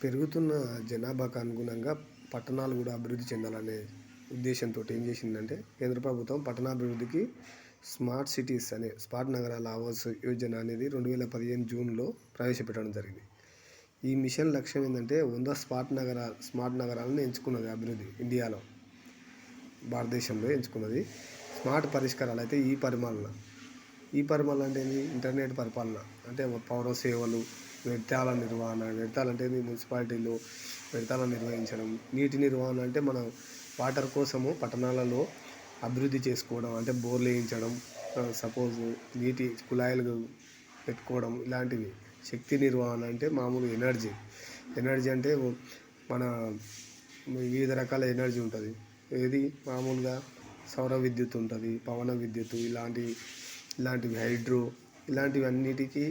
పెరుగుతున్న జనాభాకు అనుగుణంగా పట్టణాలు కూడా అభివృద్ధి చెందాలనే ఉద్దేశంతో ఏం చేసిందంటే కేంద్ర ప్రభుత్వం పట్టణాభివృద్ధికి స్మార్ట్ సిటీస్ అనే స్మార్ట్ నగరాల ఆవాస్ యోజన అనేది 2015 జూన్లో ప్రవేశపెట్టడం జరిగింది. ఈ మిషన్ లక్ష్యం ఏంటంటే 100 స్మార్ట్ నగరాలను ఎంచుకున్నది అభివృద్ధి ఇండియాలో, భారతదేశంలో ఎంచుకున్నది. స్మార్ట్ పరిష్కారాలు అయితే ఈ పరిపాలన అంటే ఏంది? ఇంటర్నెట్ పరిపాలన అంటే పౌర సేవలు, వ్యర్థాల నిర్వహణ. వ్యర్థాలు అంటే మున్సిపాలిటీలో వ్యర్థాలను నిర్వహించడం. నీటి నిర్వహణ అంటే మనం వాటర్ కోసము పట్టణాలలో అభివృద్ధి చేసుకోవడం, అంటే బోర్లు వేయించడం, సపోజ్ నీటి కుళాయిలు పెట్టుకోవడం, ఇలాంటివి. శక్తి నిర్వహణ అంటే మామూలు ఎనర్జీ అంటే మన వివిధ రకాల ఎనర్జీ ఉంటుంది. ఏది మామూలుగా సౌర విద్యుత్ ఉంటుంది, పవన విద్యుత్, ఇలాంటివి హైడ్రో, ఇలాంటివి అన్నిటికీ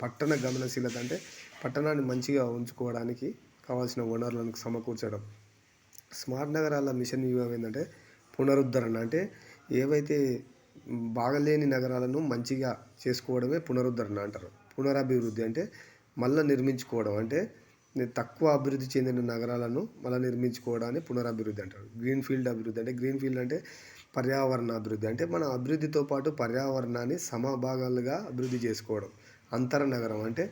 పట్టణ గమనశీలత అంటే పట్టణాన్ని మంచిగా ఉంచుకోవడానికి కావాల్సిన వనరులను సమకూర్చడం. స్మార్ట్ నగరాల మిషన్ వ్యూహం ఏంటంటే పునరుద్ధరణ. అంటే ఏవైతే బాగలేని నగరాలను మంచిగా చేసుకోవడమే పునరుద్ధరణ అంటారు. పునరభివృద్ధి అంటే మళ్ళీ నిర్మించుకోవడం, అంటే తక్కువ అభివృద్ధి చెందిన నగరాలను మళ్ళీ నిర్మించుకోవడాన్ని పునరభివృద్ధి అంటారు. గ్రీన్ఫీల్డ్ అభివృద్ధి అంటే గ్రీన్ఫీల్డ్ అంటే పర్యావరణ అభివృద్ధి, అంటే మన అభివృద్ధితో పాటు పర్యావరణాన్ని సమభాగాలుగా అభివృద్ధి చేసుకోవడం. అంతర నగరం అంటే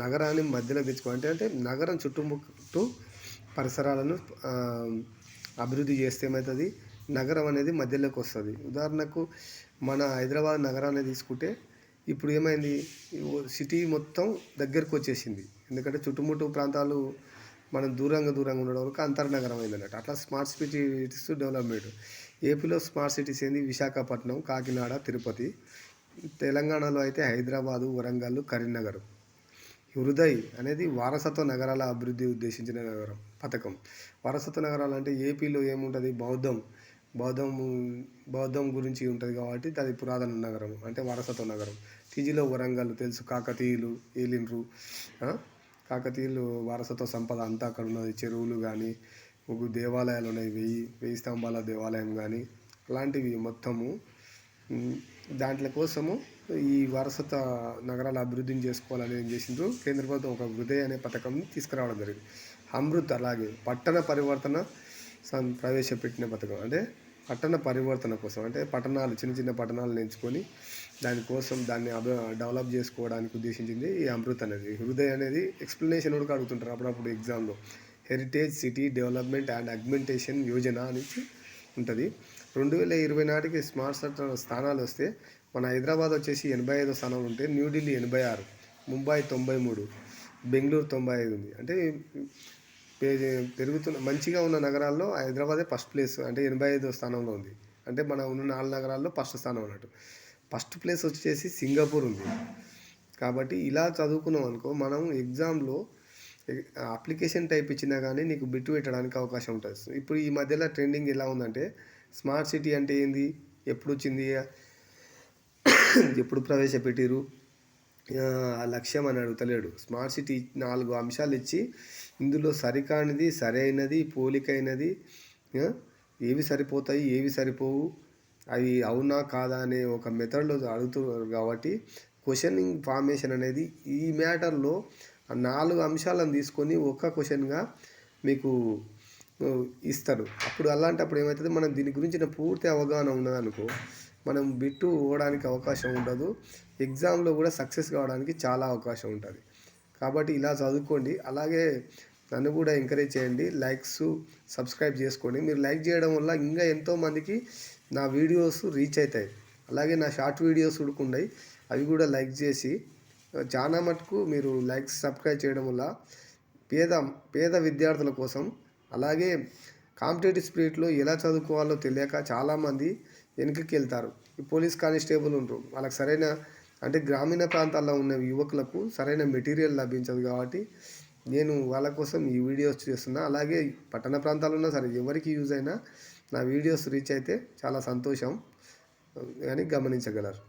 నగరాన్ని మధ్యలో తెచ్చుకోవడం, అంటే నగరం చుట్టుముట్టు పరిసరాలను అభివృద్ధి చేస్తే ఏమవుతుంది, నగరం అనేది మధ్యలోకి వస్తుంది. ఉదాహరణకు మన హైదరాబాద్ నగరాన్ని తీసుకుంటే ఇప్పుడు ఏమైంది, సిటీ మొత్తం దగ్గరకు వచ్చేసింది. ఎందుకంటే చుట్టుముట్టు ప్రాంతాలు మనం దూరంగా ఉండడం వరకు అంతర్నగరం అయిందన్నట్టు. అట్లా స్మార్ట్ సిటీస్ డెవలప్మెంట్. ఏపీలో స్మార్ట్ సిటీస్ ఏంది? విశాఖపట్నం, కాకినాడ, తిరుపతి. తెలంగాణలో అయితే హైదరాబాదు, వరంగల్, కరీంనగర్. హృదయ్ అనేది వారసత్వ నగరాల అభివృద్ధి ఉద్దేశించిన పథకం. వారసత్వ నగరాలు అంటే ఏపీలో ఏముంటుంది? బౌద్ధం గురించి ఉంటుంది కాబట్టి అది పురాతన నగరం, అంటే వారసత్వ నగరం. టీజీలో వరంగల్ తెలుసు, కాకతీయులు ఏలిండ్రు. కాకతీయులు వారసత్వ సంపద అంతా అక్కడ ఉన్నది. చెరువులు కానీ, దేవాలయాలు ఉన్నాయి, 1000 స్తంభాల దేవాలయం కానీ, అలాంటివి మొత్తము. దాంట్ల కోసము ఈ వారసత్వ నగరాల అభివృద్ధిని చేసుకోవాలని ఏం చేసిండ్రు, కేంద్ర ప్రభుత్వం ఒక హృదయ్ అనే పథకంని తీసుకురావడం జరిగింది. అమృత్ అలాగే పట్టణ పరివర్తన ప్రవేశపెట్టిన పథకం. అంటే పట్టణ పరివర్తన కోసం, అంటే చిన్న పట్టణాలను ఎంచుకొని దానికోసం దాన్ని డెవలప్ చేసుకోవడానికి ఉద్దేశించింది ఈ అమృత్ అనేది. హృదయ్ అనేది ఎక్స్ప్లెనేషన్ కూడా అడుగుతుంటారు అప్పుడప్పుడు ఎగ్జామ్లో. Heritage city development and augmentation Yojana నుంచి ఉంటుంది. 2020 నాటికి స్మార్ట్ స్థానాలు వస్తే మన హైదరాబాద్ వచ్చేసి 85వ స్థానంలో ఉంటే, న్యూఢిల్లీ 86, ముంబై 93, బెంగళూరు 95 ఉంది. అంటే పెరుగుతున్న మంచిగా ఉన్న నగరాల్లో హైదరాబాదే ఫస్ట్ ప్లేస్, అంటే 85వ స్థానంలో ఉంది. అంటే మన ఉన్న 4 నగరాల్లో ఫస్ట్ స్థానం అన్నట్టు. ఫస్ట్ ప్లేస్ వచ్చేసి సింగపూర్ ఉంది. కాబట్టి ఇలా చదువుకున్నాం అనుకో, మనం ఎగ్జామ్లో అప్లికేషన్ టైప్ ఇచ్చినా కానీ నీకు బిట్టు పెట్టడానికి అవకాశం ఉంటుంది. ఇప్పుడు ఈ మధ్యలో ట్రెండింగ్ ఎలా ఉందంటే, స్మార్ట్ సిటీ అంటే ఏంది, ఎప్పుడు వచ్చింది, ఎప్పుడు ప్రవేశపెట్టిరు, ఆ లక్ష్యం అని అడుగుతలేడు. స్మార్ట్ సిటీ 4 అంశాలు ఇచ్చి ఇందులో సరికానిది, సరైనది, పోలికైనది, ఏవి సరిపోతాయి, ఏవి సరిపోవు, అవి అవునా కాదా అనే ఒక మెథడ్లో అడుగుతున్నారు. కాబట్టి క్వశ్చనింగ్ ఫార్మేషన్ అనేది ఈ మ్యాటర్లో 4 అంశాలను తీసుకొని ఒక్క క్వశ్చన్గా మీకు ఇస్తారు. అలాంటప్పుడు ఏమవుతుంది, మనం దీని గురించిన పూర్తి అవగాహన ఉన్నదనుకో, మనం బిట్టు పోవడానికి అవకాశం ఉండదు. ఎగ్జామ్లో కూడా సక్సెస్ కావడానికి చాలా అవకాశం ఉంటుంది. కాబట్టి ఇలా చదువుకోండి. అలాగే నన్ను కూడా ఎంకరేజ్ చేయండి. సబ్స్క్రైబ్ చేసుకోండి. మీరు లైక్ చేయడం వల్ల ఇంకా ఎంతోమందికి నా వీడియోస్ రీచ్ అవుతాయి. అలాగే నా షార్ట్ వీడియోస్ ఉడుకున్నాయి, అవి కూడా లైక్ చేసి చాలా మటుకు మీరు సబ్స్క్రైబ్ చేయడం వల్ల పేద విద్యార్థుల కోసం, అలాగే కాంపిటేటివ్ స్పిరిట్లో ఎలా చదువుకోవాలో తెలియక చాలామంది వెనుకకి వెళ్తారు. ఈ పోలీస్ కానిస్టేబుల్ ఉంటారు, వాళ్ళకి సరైన, అంటే గ్రామీణ ప్రాంతాల్లో ఉన్న యువకులకు సరైన మెటీరియల్ లభించదు. కాబట్టి నేను వాళ్ళ కోసం ఈ వీడియోస్ చేస్తున్నా. అలాగే పట్టణ ప్రాంతాలు ఉన్నా సరే, ఎవరికి యూజ్ అయినా నా వీడియోస్ రీచ్ అయితే చాలా సంతోషం అని గమనించగలరు.